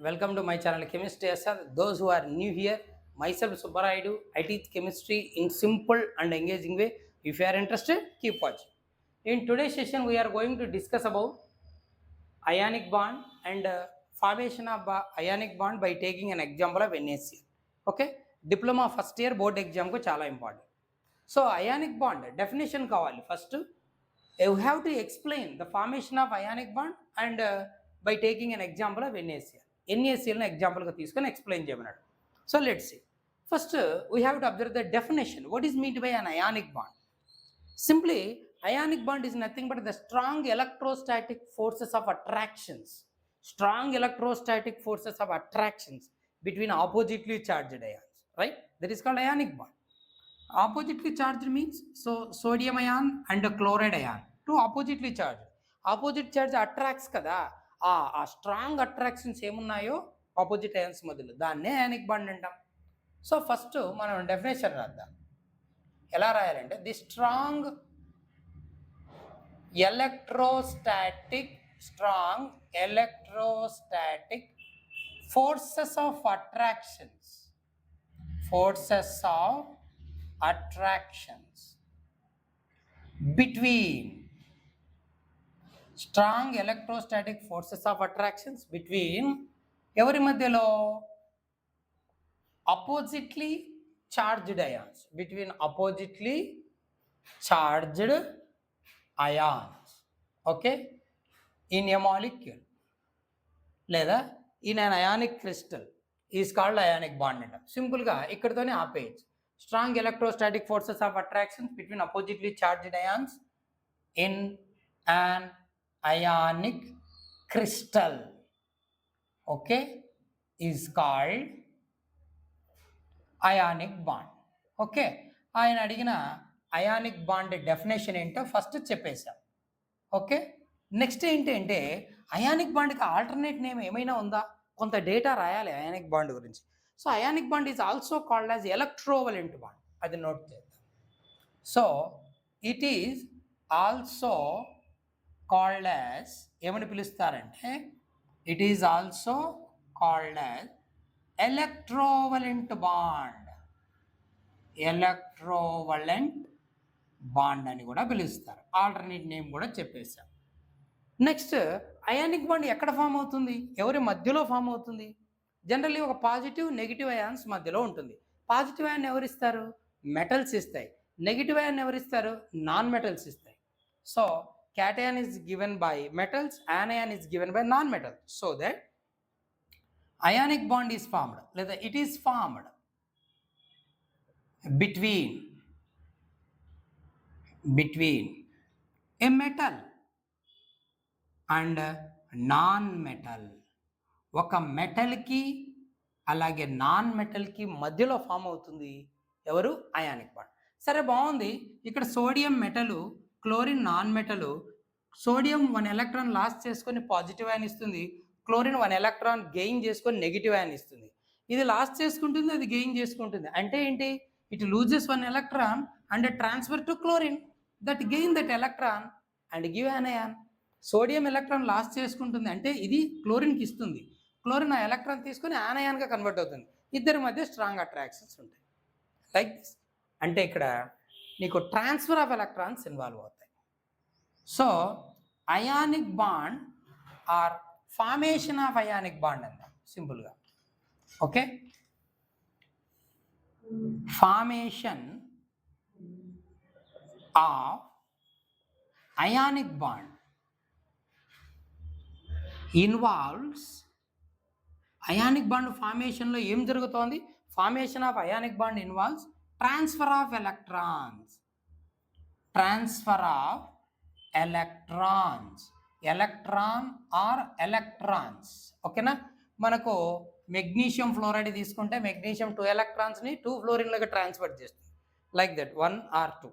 Welcome to my channel Chemistry SR. Those who are new here, myself Subbaraidu. I teach chemistry in simple and engaging way. If you are interested, keep watching. In today's session, we are going to discuss about ionic bond and formation of ionic bond by taking an example of NaCl. Okay, diploma first year board exam ko chala important. So ionic bond definition kavali first. You have to explain the formation of ionic bond and by taking an example of NaCl. NaCl example ga తీసుకొని explain చేయమన్నాడు. So let's see. First, we have to observe the definition. What is meant by an ionic bond? Simply, ionic bond is nothing but the strong electrostatic forces of attractions. Strong electrostatic forces of attractions between oppositely charged ions. Right? That is called ionic bond. Oppositely charged means so sodium ion and chloride ion. Two oppositely charged. Opposite charge attracts kada. ఆ strong attractions ఏమున్నాయో opposite ions మధ్యలో దాన్నే ionic bond అంటాం. So first మనం definition రాద్దాం. ఎలా రాయాలంటే the strong electrostatic forces of attractions between strong electrostatic forces of attractions between ఎవరి మధ్యలో oppositely charged ions, between oppositely charged ions, okay, in a molecule లేదా in an ionic crystal is called ionic bond అంటాం. సింపుల్గా ఇక్కడతోనే ఆపేయచ్చు. Strong electrostatic forces of attraction between oppositely charged ions in an ionic crystal, okay, is called ionic bond. Okay, ఆయన అడిగిన ionic bond definition ఏంటో first చెప్పేశాం. Okay, next ఏంటంటే ionic బాండ్కి alternate name ఏమైనా ఉందా, కొంత డేటా రాయాలి అయానిక్ బాండ్ గురించి. So ionic bond is also called as electrovalent bond, అది నోట్ చేద్దాం. So it is also called as ఏమని పిలుస్తారంటే it is also called as electrovalent bond అని కూడా పిలుస్తారు. ఆల్టర్నేట్ నేమ్ కూడా చెప్పేశాం. నెక్స్ట్ అయానిక్ బాండ్ ఎక్కడ ఫామ్ అవుతుంది, ఎవరి మధ్యలో ఫామ్ అవుతుంది? జనరల్లీ ఒక పాజిటివ్ నెగిటివ్ అయాన్స్ మధ్యలో ఉంటుంది. పాజిటివ్ అయాన్ ఎవరిస్తారు? మెటల్స్ ఇస్తాయి. నెగిటివ్ అయాన్ ఎవరిస్తారు? నాన్ మెటల్స్ ఇస్తాయి. So cation is given by metals, anion is given by non metal. So that ionic bond is formed లేదా it is formed between a metal and non-metal. ఒక మెటల్కి అలాగే non మెటల్కి మధ్యలో form అవుతుంది ఎవరు? Ionic bond. సరే బాగుంది, ఇక్కడ sodium metal, chlorine non metal. Sodium 1 electron loss చేసుకొని పాజిటివ్ అయాన్ ఇస్తుంది, క్లోరిన్ 1 ఎలక్ట్రాన్ గెయిన్ చేసుకొని నెగిటివ్ అయాన్ ఇస్తుంది. ఇది లాస్ చేసుకుంటుంది, అది గెయిన్ చేసుకుంటుంది. అంటే ఏంటి? It loses 1 electron and transfer to chlorine that gain that electron and give an ion. Sodium electron loss చేసుకుంటుంది అంటే ఇది క్లోరిన్కి ఇస్తుంది, క్లోరిన్ ఆ ఎలక్ట్రాన్ తీసుకొని యానయాన్గా కన్వర్ట్ అవుతుంది. ఇద్దరి మధ్య స్ట్రాంగ్ అట్రాక్షన్స్ ఉంటాయి లైక్ దిస్. అంటే ఇక్కడ నీకు ట్రాన్స్ఫర్ ఆఫ్ ఎలక్ట్రాన్స్ ఇన్వాల్వ్ అవుతాయి. So ionic bond or formation of ionic bond అంటాం సింపుల్గా. Okay, formation of ionic bond involves ionic bond formation లో ఏం జరుగుతోంది? formation of ionic bond involves transfer of electrons, electron or electrons. ఓకేనా, మనకు magnesium fluoride తీసుకుంటే magnesium 2 ఎలక్ట్రాన్స్ని 2 ఫ్లోరిన్లుగా ట్రాన్స్ఫర్ చేస్తుంది, like that 1 or 2.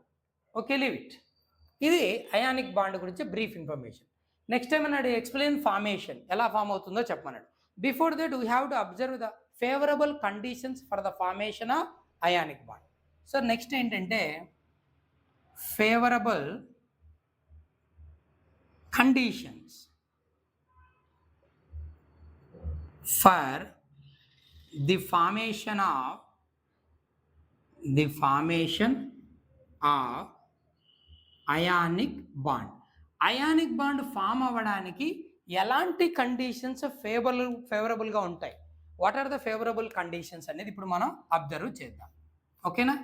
Okay, leave it. ఇది అయానిక్ బాండ్ గురించి బ్రీఫ్ ఇన్ఫర్మేషన్. నెక్స్ట్ టైం అన్నాడు ఎక్స్ప్లెయిన్ ఫార్మేషన్, ఎలా ఫామ్ అవుతుందో చెప్పమన్నాడు. Before that we have to observe the favourable conditions for the formation of ionic bond. So next ఏంటంటే favourable conditions for the formation of ionic bond form అవ్వడానికి ఎలాంటి conditions ఫేవరబుల్గా ఉంటాయి, what are the favourable conditions అనేది ఇప్పుడు మనం observe చేద్దాం. ఓకేనా?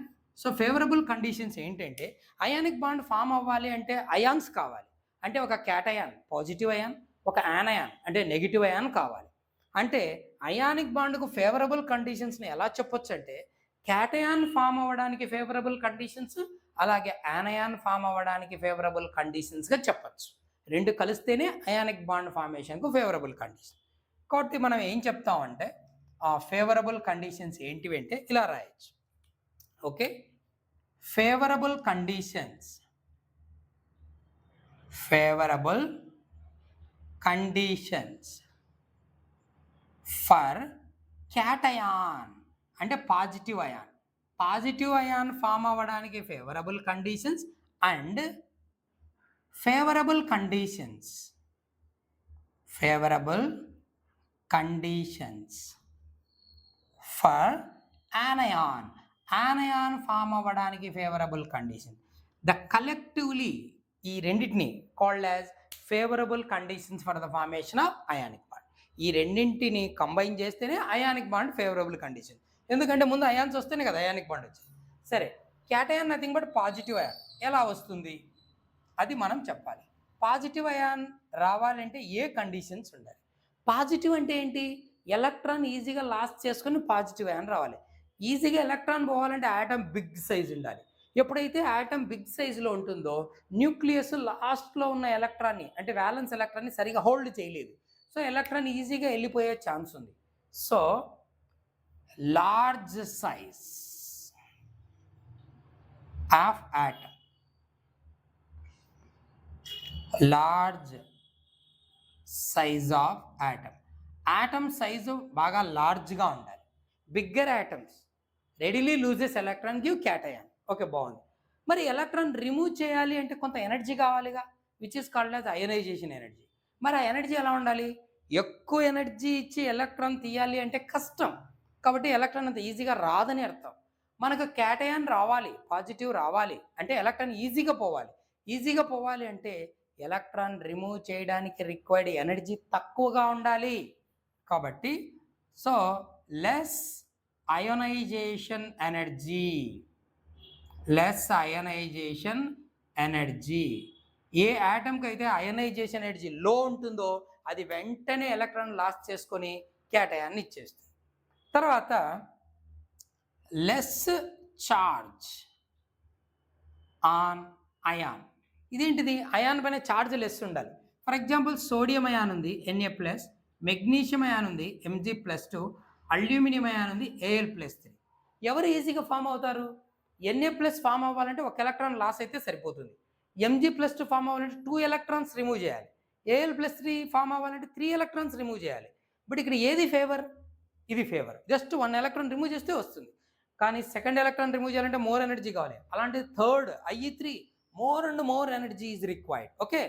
సో ఫేవరబుల్ కండిషన్స్ ఏంటంటే అయానిక్ బాండ్ ఫామ్ అవ్వాలి అంటే అయాన్స్ కావాలి, అంటే ఒక క్యాటయాన్ పాజిటివ్ అయాన్, ఒక యానయాన్ అంటే నెగిటివ్ అయాన్ కావాలి. అంటే అయానిక్ బాండ్కు ఫేవరబుల్ కండిషన్స్ని ఎలా చెప్పొచ్చు అంటే క్యాటయాన్ ఫామ్ అవ్వడానికి ఫేవరబుల్ కండిషన్స్, అలాగే యానయాన్ ఫామ్ అవ్వడానికి ఫేవరబుల్ కండిషన్స్గా చెప్పచ్చు. రెండు కలిస్తేనే అయానిక్ బాండ్ ఫార్మేషన్కు ఫేవరబుల్ కండిషన్. కాబట్టి మనం ఏం చెప్తామంటే ఆ ఫేవరబుల్ కండిషన్స్ ఏంటివి అంటే ఇలా రాయొచ్చు. Okay, favourable conditions for cation అంటే పాజిటివ్ అయాన్ ఫామ్ అవ్వడానికి favourable conditions and favourable conditions for anion form అవ్వడానికి ఫేవరబుల్ కండిషన్. ద కలెక్టివ్లీ ఈ రెండింటిని called as favourable conditions for the formation of ionic bond. ఈ రెండింటిని కంబైన్ చేస్తేనే ionic bond favourable condition. ఎందుకంటే ముందు అయాన్స్ వస్తేనే కదా అయానిక్ బాండ్ వచ్చింది. సరే, cation nothing but positive ion ఎలా వస్తుంది అది మనం చెప్పాలి. పాజిటివ్ అయాన్ రావాలంటే ఏ కండిషన్స్ ఉండాలి? పాజిటివ్ అంటే ఏంటి? ఎలక్ట్రాన్ ఈజీగా లాస్ చేసుకుని పాజిటివ్ అయాన్ రావాలి. ఈజీగా ఎలక్ట్రాన్ పోవాలంటే ఆటమ్ బిగ్ సైజ్ ఉండాలి. ఎప్పుడైతే ఆటమ్ బిగ్ సైజులో ఉంటుందో న్యూక్లియస్ లాస్ట్లో ఉన్న ఎలక్ట్రాన్ని అంటే వ్యాలెన్స్ ఎలక్ట్రాన్ని సరిగా హోల్డ్ చేయలేదు. సో ఎలక్ట్రాన్ ఈజీగా వెళ్ళిపోయే ఛాన్స్ ఉంది. So large size of atom, atom size బాగా లార్జ్గా ఉండాలి. Bigger atoms readily loses electron give cation. Okay, బాగుంది. మరి ఎలక్ట్రాన్ రిమూవ్ చేయాలి అంటే కొంత ఎనర్జీ కావాలిగా, which is called as ionization energy. మరి ఆ ఎనర్జీ ఎలా ఉండాలి? ఎక్కువ ఎనర్జీ ఇచ్చి ఎలక్ట్రాన్ తీయాలి అంటే కష్టం, కాబట్టి ఎలక్ట్రాన్ అంత ఈజీగా రాదని అర్థం. మనకు క్యాటయాన్ రావాలి, పాజిటివ్ రావాలి అంటే ఎలక్ట్రాన్ ఈజీగా పోవాలి అంటే ఎలక్ట్రాన్ రిమూవ్ చేయడానికి రిక్వైర్డ్ ఎనర్జీ తక్కువగా ఉండాలి. కాబట్టి సో లెస్ అయోనైజేషన్ ఎనర్జీ. ఏ యాటమ్కి అయితే అయనైజేషన్ ఎనర్జీ లో ఉంటుందో అది వెంటనే ఎలక్ట్రాన్ లాస్ చేసుకొని క్యాటయాన్ని ఇచ్చేస్తుంది. తర్వాత లెస్ చార్జ్ ఆన్ అయాన్. ఇదేంటిది? అయాన్ పైన ఛార్జ్ లెస్ ఉండాలి. ఫర్ ఎగ్జాంపుల్ సోడియం అయాన్ ఉంది Na+, మెగ్నీషియం అయాన్ ఉంది Mg+2, అల్యూమినియం అయాన్ ఉంది Al+3. ఎవరు ఈజీగా ఫామ్ అవుతారు? Na+ ఫామ్ అవ్వాలంటే ఒక ఎలక్ట్రాన్ లాస్ అయితే సరిపోతుంది. Mg+2 ఫామ్ అవ్వాలంటే 2 ఎలక్ట్రాన్స్ రిమూవ్ చేయాలి. Al+3 ఫామ్ అవ్వాలంటే 3 ఎలక్ట్రాన్స్ రిమూవ్ చేయాలి. బట్ ఇక్కడ ఏది ఫేవర్? ఇది ఫేవర్. జస్ట్ 1 ఎలక్ట్రాన్ రిమూవ్ చేస్తే వస్తుంది. కానీ సెకండ్ ఎలక్ట్రాన్ రిమూవ్ చేయాలంటే మోర్ ఎనర్జీ కావాలి. అలాంటి third Ie3 more and more energy is required. Okay,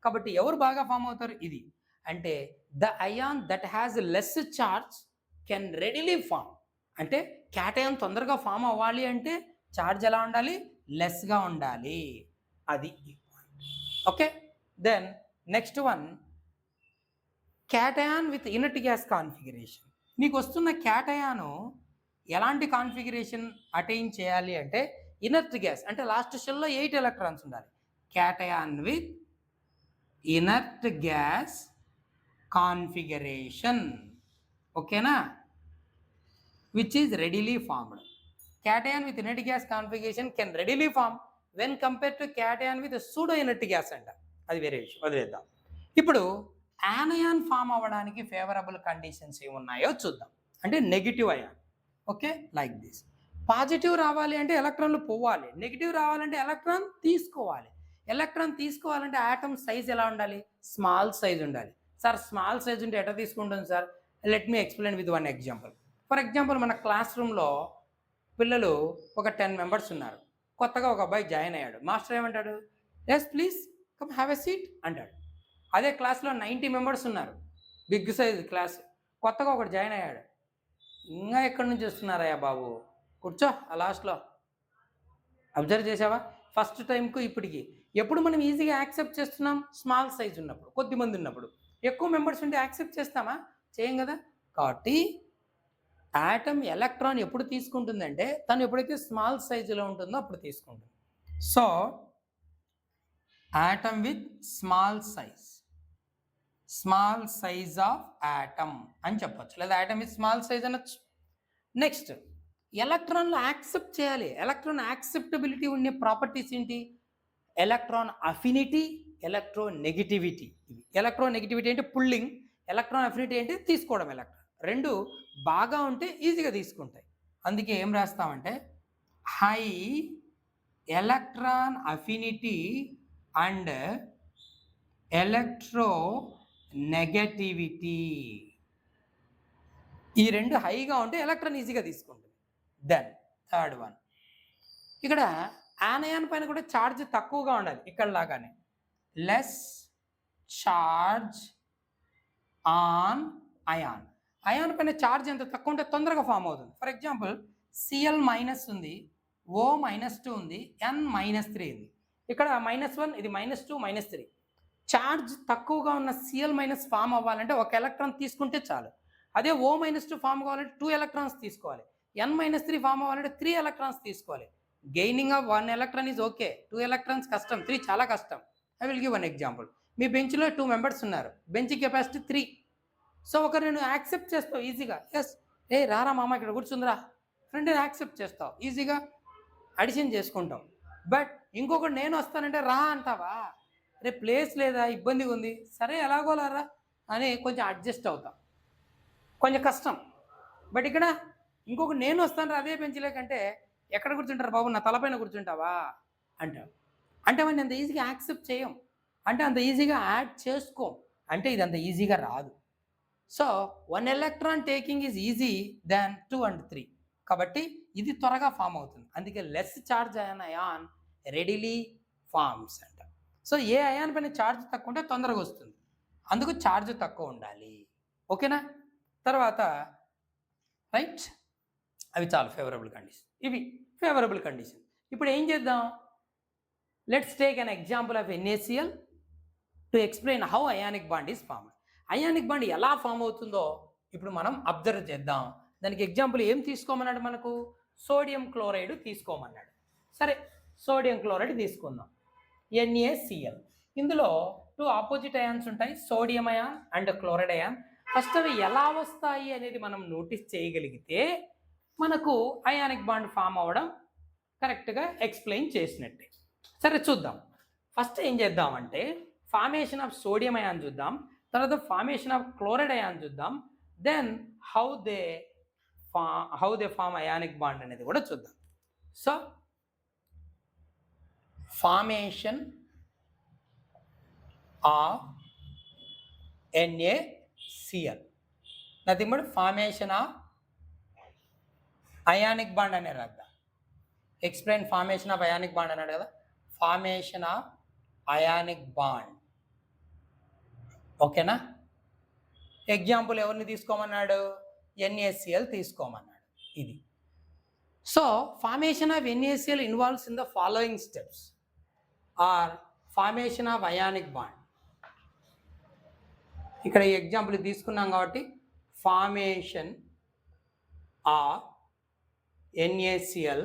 కాబట్టి ఎవరు బాగా ఫామ్ అవుతారు? ఇది. అంటే the ion that has less charge can readily form. అంటే క్యాటయాన్ తొందరగా ఫామ్ అవ్వాలి అంటే చార్జ్ ఎలా ఉండాలి? లెస్గా ఉండాలి. అది okay. Then next one, cation with inert gas configuration. నీకు వస్తున్న క్యాటయాను ఎలాంటి కాన్ఫిగరేషన్ అటైన్ చేయాలి అంటే ఇనర్ట్ గ్యాస్ అంటే లాస్ట్ షెల్లో 8 ఎలక్ట్రాన్స్ ఉండాలి. Cation with inert gas configuration. ఓకేనా? Which is readily formed. Cation with inert gas configuration can readily form when compare to cation with pseudo inert gas అంట. అది వేరే విషయం, వదిలేద్దాం. ఇప్పుడు యానయాన్ ఫామ్ అవ్వడానికి ఫేవరబుల్ కండిషన్స్ ఏమున్నాయో చూద్దాం. అంటే negative ion. Okay, like this. Positive రావాలి అంటే ఎలక్ట్రాన్లు పోవాలి, నెగిటివ్ రావాలంటే ఎలక్ట్రాన్ తీసుకోవాలి. ఎలక్ట్రాన్ తీసుకోవాలంటే ఆటమ్ సైజ్ ఎలా ఉండాలి? స్మాల్ సైజ్ ఉండాలి. సార్ స్మాల్ సైజ్ ఉంటే ఎట్లా తీసుకుంటుంది sir? Let me explain with one example. For example మన క్లాస్ రూమ్లో పిల్లలు ఒక 10 మెంబర్స్ ఉన్నారు. కొత్తగా ఒక అబ్బాయి జాయిన్ అయ్యాడు. మాస్టర్ ఏమంటాడు? Yes please come have a seat అంటాడు. అదే క్లాస్లో 90 మెంబర్స్ ఉన్నారు, బిగ్ సైజ్ క్లాస్. కొత్తగా ఒకటి జాయిన్ అయ్యాడు. ఇంకా ఎక్కడి నుంచి వస్తున్నారయ్యా బాబు, కూర్చో ఆ లాస్ట్లో. అబ్జర్వ్ చేసావా? ఫస్ట్ టైంకు ఇప్పటికి ఎప్పుడు మనం ఈజీగా యాక్సెప్ట్ చేస్తున్నాం? స్మాల్ సైజ్ ఉన్నప్పుడు, కొద్దిమంది ఉన్నప్పుడు. ఎక్కువ మెంబర్స్ ఉంటే యాక్సెప్ట్ చేస్తామా? చేయం కదా. కాబట్టి ఆటమ్ ఎలక్ట్రాన్ ఎప్పుడు తీసుకుంటుందంటే తను ఎప్పుడైతే స్మాల్ సైజులో ఉంటుందో అప్పుడు తీసుకుంటుంది. So atom with small size of atom అని చెప్పచ్చు, లేదా ఆటమ్ విత్ స్మాల్ సైజ్ అనొచ్చు. నెక్స్ట్ ఎలక్ట్రాన్లు యాక్సెప్ట్ చేయాలి. ఎలక్ట్రాన్ యాక్సెప్టబిలిటీ ఉండే ప్రాపర్టీస్ ఏంటి? Electron affinity, electron negativity. ఇవి ఎలక్ట్రాన్ నెగిటివిటీ అంటే పుల్లింగ్, ఎలక్ట్రాన్ అఫినిటీ అంటే తీసుకోవడం. ఎలక్ట్రాన్ రెండు బాగా ఉంటే ఈజీగా తీసుకుంటాయి. అందుకే ఏం రాస్తామంటే high electron affinity and electronegativity. ఈ రెండు హైగా ఉంటే ఎలక్ట్రాన్ ఈజీగా తీసుకుంటుంది. దెన్ థర్డ్ వన్, ఇక్కడ ఆనయాన్ పైన కూడా ఛార్జ్ తక్కువగా ఉండాలి. ఇక్కడ లాగానే less charge on ion. Ion పైన ఛార్జ్ ఎంత తక్కువ ఉంటే తొందరగా ఫామ్ అవుతుంది. ఫర్ ఎగ్జాంపుల్ Cl మైనస్ ఉంది, O -2 ఉంది, N -3 ఉంది. ఇక్కడ -1, ఇది -2, -3. ఛార్జ్ తక్కువగా ఉన్న Cl- ఫామ్ అవ్వాలంటే ఒక ఎలక్ట్రాన్ తీసుకుంటే చాలు. అదే O -2 ఫామ్ కావాలంటే 2 ఎలక్ట్రాన్స్ తీసుకోవాలి. N -3 ఫామ్ అవ్వాలంటే 3 ఎలక్ట్రాన్స్ తీసుకోవాలి. Gaining of 1 electron is okay, 2 electrons కష్టం, 3 చాలా కష్టం. I will give one example. మీ బెంచ్లో 2 మెంబర్స్ ఉన్నారు, బెంచ్ కెపాసిటీ 3. సో ఒకరు నేను యాక్సెప్ట్ చేస్తావు ఈజీగా, ఎస్ ఏ రారా మామ ఇక్కడ కూర్చుందిరా ఫ్రెండ్, యాక్సెప్ట్ చేస్తావు ఈజీగా, అడిషన్ చేసుకుంటాం. బట్ ఇంకొకటి నేను వస్తానంటే రా అంటావా, రే ప్లేస్ లేదా, ఇబ్బందిగా ఉంది, సరే ఎలాగోలారా అని కొంచెం అడ్జస్ట్ అవుతాం, కొంచెం కష్టం. బట్ ఇక్కడ ఇంకొకటి నేను వస్తాను అదే బెంచ్లేకంటే ఎక్కడ కూర్చుంటారు బాబు, నా తలపైన కూర్చుంటావా అంటాం. అంటే మనం అంత ఈజీగా యాక్సెప్ట్ చేయం, అంటే అంత ఈజీగా యాడ్ చేసుకోం, అంటే ఇది అంత ఈజీగా రాదు. So 1 electron taking is easy than 2 and 3. కాబట్టి ఇది త్వరగా ఫామ్ అవుతుంది. అందుకే less charge ion readily forms అంట. సో ఏ అయాన్ పైన ఛార్జ్ తక్కువ ఉంటే తొందరగా వస్తుంది, అందుకు ఛార్జ్ తక్కువ ఉండాలి. ఓకేనా? తర్వాత రైట్, అవి చాలా ఫేవరబుల్ కండిషన్. ఇవి ఫేవరబుల్ కండిషన్. ఇప్పుడు ఏం చేద్దాం? Let's take an example of NaCl to explain how ionic bond is formed. Ionic bond ఎలా ఫామ్ అవుతుందో ఇప్పుడు మనం అబ్జర్వ్ చేద్దాం. దానికి ఎగ్జాంపుల్ ఏం తీసుకోమన్నాడు? మనకు సోడియం క్లోరైడ్ తీసుకోమన్నాడు. సరే, సోడియం క్లోరైడ్ తీసుకుందాం, NaCl. ఇందులో 2 ఆపోజిట్ అయాన్స్ ఉంటాయి, sodium ion and chloride ion. First అవి ఎలా వస్తాయి అనేది మనం నోటీస్ చేయగలిగితే మనకు అయానిక్ బాండ్ ఫామ్ అవ్వడం కరెక్ట్గా ఎక్స్ప్లెయిన్ చేసినట్టే. సరే చూద్దాం. ఫస్ట్ ఏం చేద్దామంటే ఫార్మేషన్ ఆఫ్ సోడియం అయాన్ చూద్దాం, తర్వాత ఫార్మేషన్ ఆఫ్ క్లోరైడ్ అయాన్ చూద్దాం, then how they form ionic bond అనేది కూడా చూద్దాం. So formation of NaCl, nothing but formation of ionic bond అనే రాద్దాం. Explain formation of ionic bond అన్నాడు కదా, ఫార్మేషన్ ఆఫ్ అయానిక్ బాండ్. ఓకేనా? ఎగ్జాంపుల్ ఎవరిని తీసుకోమన్నాడు? NaCl తీసుకోమన్నాడు. ఇది. So formation of NaCl involves in the following steps or formation of ionic bond. ఇక్కడ ఈ ఎగ్జాంపుల్ తీసుకున్నాం కాబట్టి formation of NaCl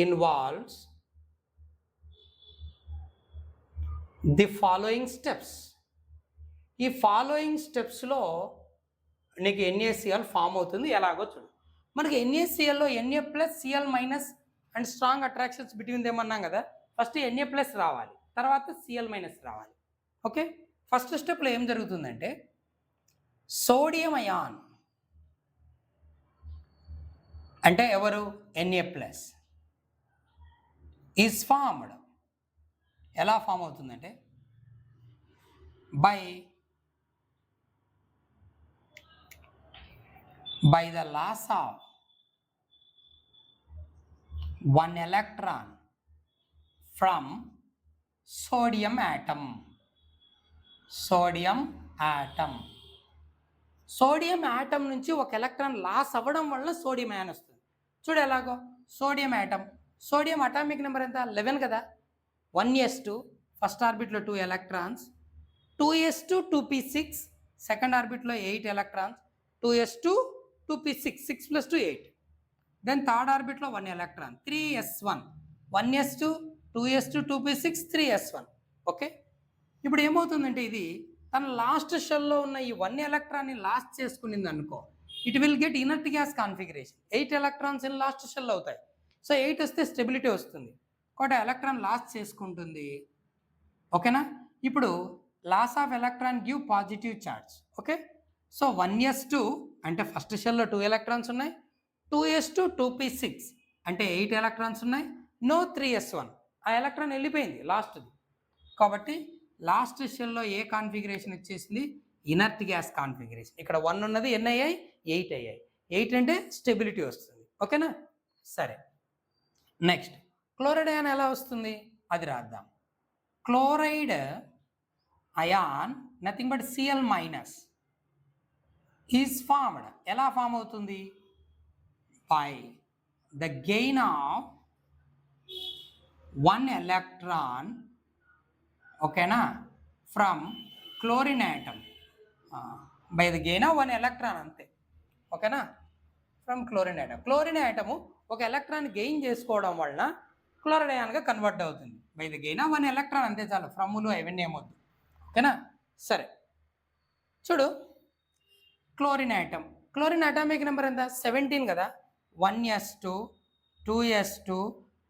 involves the following steps. ఈ ఫాలోయింగ్ స్టెప్స్లో నీకు NaCl ఫామ్ అవుతుంది, ఎలాగో చూడు. మనకి NaClలో Na+Cl- and strong attractions between them అన్నాం కదా. ఫస్ట్ Na+ రావాలి, తర్వాత Cl- రావాలి. ఓకే, ఫస్ట్ స్టెప్లో ఏం జరుగుతుందంటే సోడియం అయాన్ అంటే ఎవరు? Na+ is formed. ఎలా ఫామ్ అవుతుందంటే by the loss of 1 electron from sodium atom. Sodium atom నుంచి ఒక ఎలక్ట్రాన్ లాస్ అవ్వడం వల్ల సోడియం అయాన్ వస్తుంది. చూడు ఎలాగో, sodium atom, sodium atomic number ఎంత 11 కదా, 1s2 ఫస్ట్ ఆర్బిట్లో 2 ఎలక్ట్రాన్స్, 2s2 2p6 సెకండ్ ఆర్బిట్లో 8 electrons, 2s2 2p6 6 + 2 8, then third ఆర్బిట్లో 1 electron 3s1 1s2 2s2 2p6 3s1. Okay, ఇప్పుడు ఏమవుతుందంటే ఇది తన లాస్ట్ షెల్లో ఉన్న ఈ 1 ఎలక్ట్రాన్ని లాస్ట్ చేసుకునింది అనుకో, it will get inert gas configuration. 8 electrons in last shell అవుతాయి. సో 8 వస్తే స్టెబిలిటీ వస్తుంది, కాబట్టి ఎలక్ట్రాన్ లాస్ట్ చేసుకుంటుంది. ఓకేనా, ఇప్పుడు loss of electron give positive charge. Okay, so 1s2 అంటే ఫస్ట్ షెల్లో 2 ఎలక్ట్రాన్స్ ఉన్నాయి, 2s2 2p6 అంటే 8 ఎలక్ట్రాన్స్ ఉన్నాయి, నో 3s1 ఆ ఎలక్ట్రాన్ వెళ్ళిపోయింది లాస్ట్ది. కాబట్టి లాస్ట్ షెల్లో ఏ కాన్ఫిగరేషన్ వచ్చేసింది, ఇనర్ట్ గ్యాస్ కాన్ఫిగరేషన్. ఇక్కడ 1 ఉన్నది, ఎన్ని అయ్యాయి 8 అయ్యాయి. 8 అంటే స్టెబిలిటీ వస్తుంది. ఓకేనా, సరే. నెక్స్ట్ క్లోరైడ్ అయాన్ ఎలా వస్తుంది అది రాద్దాం. Chloride ion nothing but Cl- is formed. ఎలా ఫామ్ అవుతుంది, by the gain of 1 electron, ఓకేనా, from chlorine atom. By the gain of 1 electron అంతే. ఓకేనా, from chlorine atom. Chlorine atom ఒక ఎలక్ట్రాన్ గెయిన్ చేసుకోవడం వలన క్లోరైడ్ అయాన్గా కన్వర్ట్ అవుతుంది. By the gain of 1 electron అంతే చాలు, ఫ్రమ్లు అవన్నీ ఏమొద్దు. ఓకేనా, సరే. చూడు chlorine atom, chlorine atomic number ఎంత 17 కదా, 1s2 2s2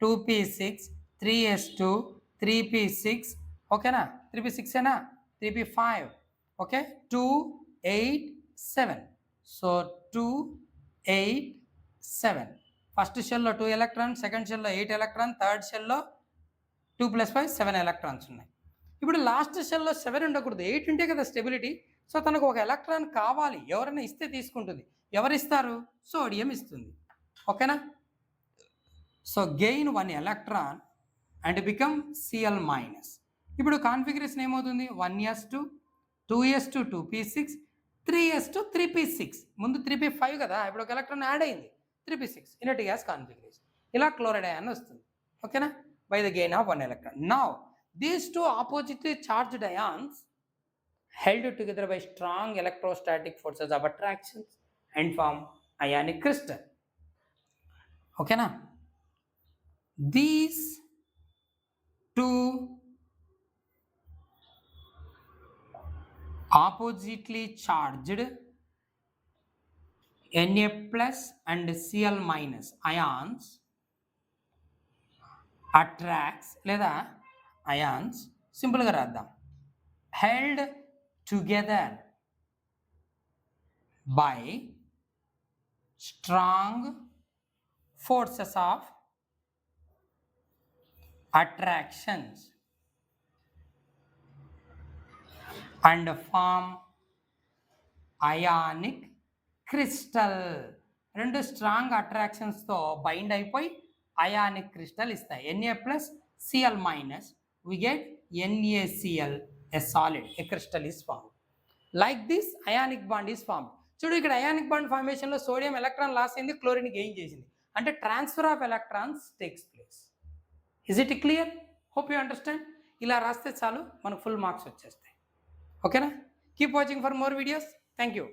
2p6 3s2 3p6. ఓకేనా, 3p6 ఏనా, 3p5. ఓకే, 2 8 7. సో 2 8 7. ఫస్ట్ షెల్లో 2 ఎలక్ట్రాన్, సెకండ్ షెల్లో 8 ఎలక్ట్రాన్, థర్డ్ షెల్లో 2 + 5 7 ఎలక్ట్రాన్స్ ఉన్నాయి. ఇప్పుడు లాస్ట్ షెల్లో 7 ఉండకూడదు, 8 ఉంటే కదా స్టెబిలిటీ. సో తనకు ఒక ఎలక్ట్రాన్ కావాలి, ఎవరైనా ఇస్తే తీసుకుంటుంది. ఎవరు ఇస్తారు, సోడియం ఇస్తుంది. ఓకేనా, so gain 1 electron and become Cl-. ఇప్పుడు కాన్ఫిగరేషన్ ఏమవుతుంది, 1s2 2s2 2p6 3s2 3p6. ముందు 3p5 కదా, ఇప్పుడు ఒక ఎలక్ట్రాన్ యాడ్ అయింది 3p6, ఇనర్ట్ గ్యాస్ కాన్ఫిగరేషన్. ఇలా క్లోరైడ్ అయాన్ వస్తుంది. ఓకేనా, by the gain of 1 electron. Now these 2 oppositely charged ions held together by strong electrostatic forces of attraction and form ionic crystal. ఓకేనా, these 2 oppositely charged Na+ and Cl- ions attracts లేదా ions సింపుల్గా రాద్దాం, held together by strong forces of attractions and form ionic crystal. 2 strong అట్రాక్షన్స్తో bind అయిపోయి ionic crystal ఇస్తాయి. Na+ Cl-, we get NaCl, a solid, a crystal is formed. Like this ionic bond is formed. చూడు ఇక్కడ ionic bond ఫార్మేషన్లో sodium electron loss అయింది, chlorine gain చేసింది, అంటే transfer of electrons takes place. Is it clear? Hope you understand. ఇలా రాస్తే చాలు మనకు ఫుల్ మార్క్స్ వచ్చేస్తాయి. ఓకేనా, keep watching for more videos. Thank you.